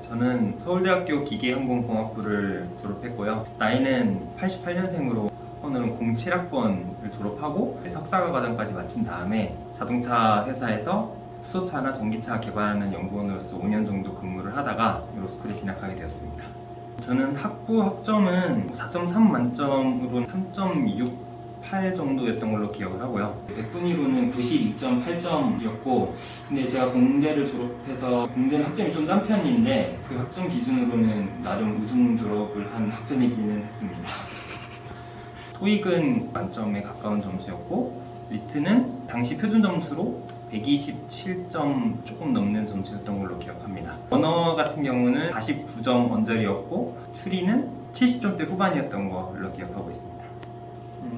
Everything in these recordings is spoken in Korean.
저는 서울대학교 기계항공공학부를 졸업했고요. 나이는 88년생으로 오늘은 07학번을 졸업하고 석사 과정까지 마친 다음에 자동차 회사에서 수소차나 전기차 개발하는 연구원으로서 5년 정도 근무를 하다가 로스쿨에 진학하게 되었습니다. 저는 학부 학점은 4.3 만점으로 3.68 정도였던 걸로 기억을 하고요. 백분위로는 92.8점이었고, 근데 제가 공대를 졸업해서 공대는 학점이 좀 짠 편인데 그 학점 기준으로는 나름 우등 졸업을 한 학점이기는 했습니다. 토익은 만점에 가까운 점수였고, 리트는 당시 표준 점수로 127점 조금 넘는 점수였던 걸로 기억합니다. 언어 같은 경우는 49점 언저리였고 추리는 70점대 후반이었던 걸로 기억하고 있습니다.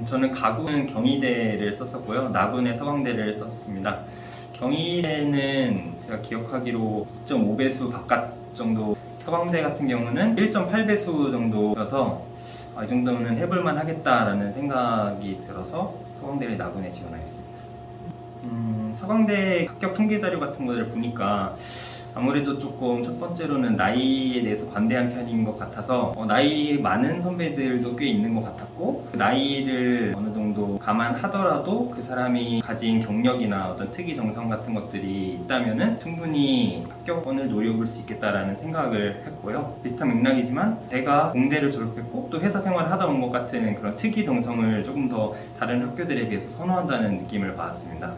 저는 가군은 경희대를 썼었고요. 나군의 서강대를 썼습니다. 경희대는 제가 기억하기로 2.5배수 바깥 정도, 서강대 같은 경우는 1.8배수 정도여서 이 정도는 해볼만 하겠다라는 생각이 들어서 서강대를 나군에 지원하였습니다. 서강대 합격 통계 자료 같은 것을 보니까 아무래도 조금 첫 번째로는 나이에 대해서 관대한 편인 것 같아서 나이 많은 선배들도 꽤 있는 것 같았고, 나이를 어느 정도 감안하더라도 그 사람이 가진 경력이나 어떤 특이 정성 같은 것들이 있다면은 충분히 합격권을 노려볼 수 있겠다라는 생각을 했고요. 비슷한 맥락이지만 제가 공대를 졸업했고 또 회사 생활을 하다 온 것 같은 그런 특이 정성을 조금 더 다른 학교들에 비해서 선호한다는 느낌을 받았습니다.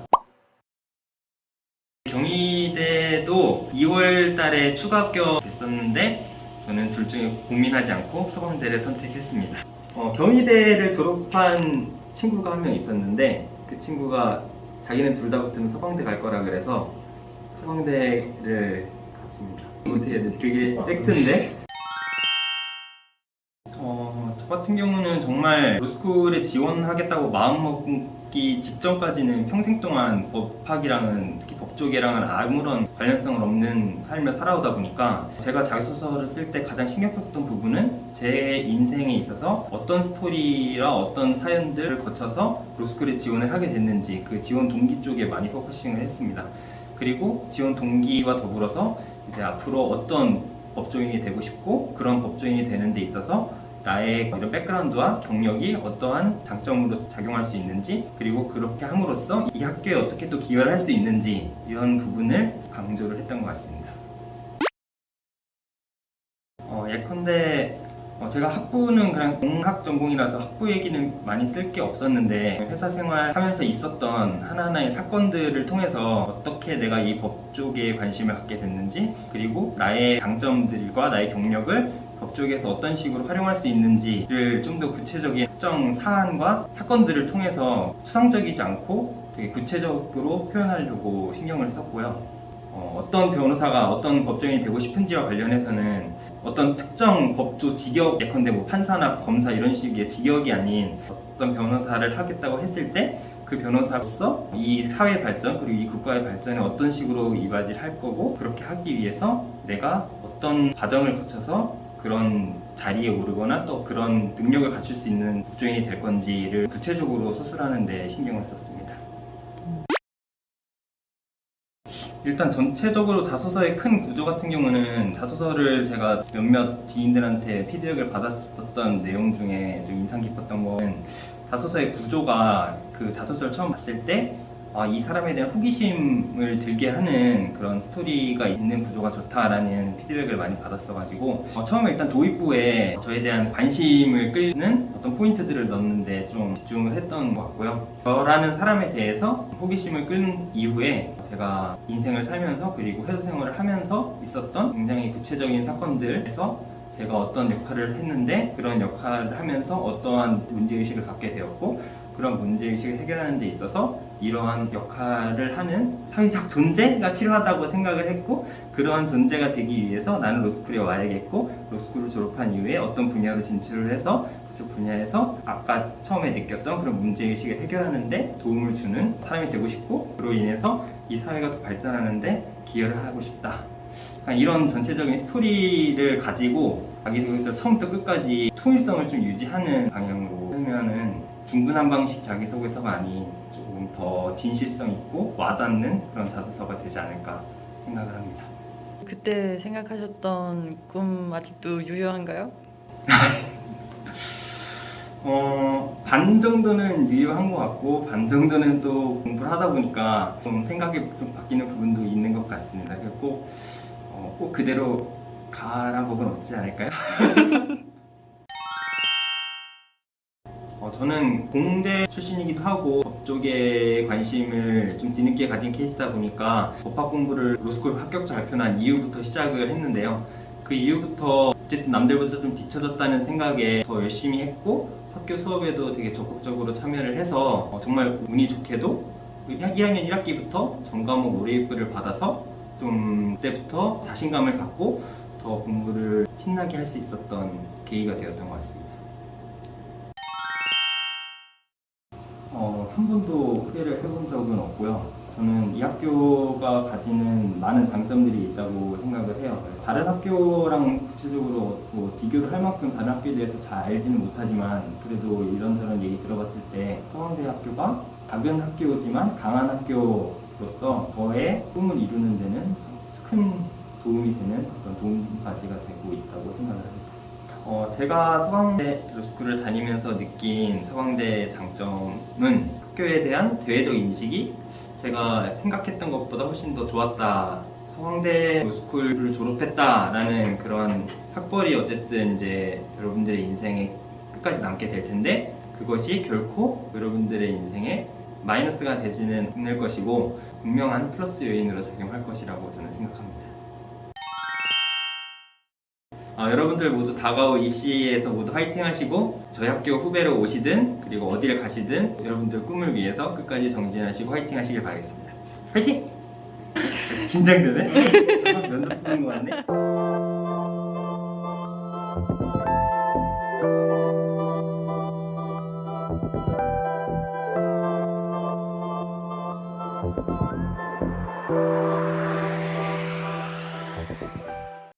경희대도 2월 달에 추가 합격됐었는데 저는 둘 중에 고민하지 않고 서강대를 선택했습니다. 경희대를 졸업한 친구가 한 명 있었는데 그 친구가 자기는 둘 다 붙으면 서강대 갈 거라 그래서 서강대를 갔습니다. 어떻게 해야 되지? 그게 팩트인데 저 같은 경우는 정말 로스쿨에 지원하겠다고 마음먹기 직전까지는 평생 동안 법학이랑은, 특히 법조계랑은 아무런 관련성을 없는 삶을 살아오다 보니까 제가 자기소설을 쓸 때 가장 신경 썼던 부분은 제 인생에 있어서 어떤 스토리라 어떤 사연들을 거쳐서 로스쿨에 지원을 하게 됐는지 그 지원 동기 쪽에 많이 포커싱을 했습니다. 그리고 지원 동기와 더불어서 이제 앞으로 어떤 법조인이 되고 싶고, 그런 법조인이 되는 데 있어서 나의 이런 백그라운드와 경력이 어떠한 장점으로 작용할 수 있는지, 그리고 그렇게 함으로써 이 학교에 어떻게 또 기여를 할 수 있는지, 이런 부분을 강조를 했던 것 같습니다. 예컨대 제가 학부는 그냥 공학 전공이라서 학부 얘기는 많이 쓸 게 없었는데 회사 생활하면서 있었던 하나하나의 사건들을 통해서 어떻게 내가 이 법 쪽에 관심을 갖게 됐는지, 그리고 나의 장점들과 나의 경력을 법 쪽에서 어떤 식으로 활용할 수 있는지를 좀 더 구체적인 특정 사안과 사건들을 통해서 추상적이지 않고 되게 구체적으로 표현하려고 신경을 썼고요. 어떤 변호사가 어떤 법조인이 되고 싶은지와 관련해서는 어떤 특정 법조 직역, 예컨대 뭐 판사나 검사 이런 식의 직역이 아닌 어떤 변호사를 하겠다고 했을 때 그 변호사로서 이 사회 발전 그리고 이 국가의 발전에 어떤 식으로 이바지를 할 거고, 그렇게 하기 위해서 내가 어떤 과정을 거쳐서 그런 자리에 오르거나 또 그런 능력을 갖출 수 있는 법조인이 될 건지를 구체적으로 서술하는 데 신경을 썼습니다. 일단 전체적으로 자소서의 큰 구조 같은 경우는, 자소서를 제가 몇몇 지인들한테 피드백을 받았었던 내용 중에 좀 인상 깊었던 건, 자소서의 구조가 그 자소서를 처음 봤을 때 이 사람에 대한 호기심을 들게 하는 그런 스토리가 있는 구조가 좋다라는 피드백을 많이 받았어가지고 처음에 일단 도입부에 저에 대한 관심을 끌는 어떤 포인트들을 넣는데 좀 집중을 했던 것 같고요. 저라는 사람에 대해서 호기심을 끈 이후에 제가 인생을 살면서 그리고 회사 생활을 하면서 있었던 굉장히 구체적인 사건들에서 제가 어떤 역할을 했는데, 그런 역할을 하면서 어떠한 문제의식을 갖게 되었고, 그런 문제의식을 해결하는 데 있어서 이러한 역할을 하는 사회적 존재가 필요하다고 생각을 했고, 그러한 존재가 되기 위해서 나는 로스쿨에 와야겠고, 로스쿨을 졸업한 이후에 어떤 분야로 진출을 해서 그쪽 분야에서 아까 처음에 느꼈던 그런 문제의식을 해결하는 데 도움을 주는 사람이 되고 싶고, 그로 인해서 이 사회가 더 발전하는 데 기여를 하고 싶다. 이런 전체적인 스토리를 가지고 자기소개서 처음부터 끝까지 통일성을 좀 유지하는 방향으로 하면은 중구난방식 자기소개서가 아닌 조금 더 진실성 있고 와닿는 그런 자소서가 되지 않을까 생각을 합니다. 그때 생각하셨던 꿈 아직도 유효한가요? 반 정도는 유효한 것 같고 반 정도는 또 공부를 하다 보니까 좀 생각이 좀 바뀌는 부분도 있는 것 같습니다. 그래서 꼭 그대로 가란 법은 없지 않을까요? 저는 공대 출신이기도 하고 법 쪽에 관심을 좀 뒤늦게 가진 케이스다 보니까 법학 공부를 로스쿨 합격자 발표난 이후부터 시작을 했는데요. 그 이후부터 어쨌든 남들보다 좀 뒤처졌다는 생각에 더 열심히 했고 학교 수업에도 되게 적극적으로 참여를 해서 정말 운이 좋게도 1학년 1학기부터 전과목 올해입부를 받아서 좀 그때부터 자신감을 갖고 더 공부를 신나게 할 수 있었던 계기가 되었던 것 같습니다. 한 번도 후회를 해본 적은 없고요. 저는 이 학교가 가지는 많은 장점들이 있다고 생각을 해요. 다른 학교랑 구체적으로 뭐 비교를 할 만큼 다른 학교에 대해서 잘 알지는 못하지만 그래도 이런저런 얘기 들어봤을 때 서강대학교가 작은 학교지만 강한 학교로서 저의 꿈을 이루는 데는 큰 도움이 되는 어떤 도움바지가 되고 있다고 생각을 합니다. 제가 서강대 로스쿨을 다니면서 느낀 서강대의 장점은 학교에 대한 대외적 인식이 제가 생각했던 것보다 훨씬 더 좋았다. 서강대 로스쿨을 졸업했다라는 그런 학벌이 어쨌든 이제 여러분들의 인생에 끝까지 남게 될 텐데 그것이 결코 여러분들의 인생에 마이너스가 되지는 않을 것이고 분명한 플러스 요인으로 작용할 것이라고 저는 생각합니다. 여러분들 모두 다가올 입시에서 모두 화이팅 하시고 저희 학교 후배로 오시든 그리고 어디를 가시든 여러분들 꿈을 위해서 끝까지 정진하시고 화이팅 하시길 바라겠습니다. 화이팅! 긴장되네? 면접 보는 거 같네?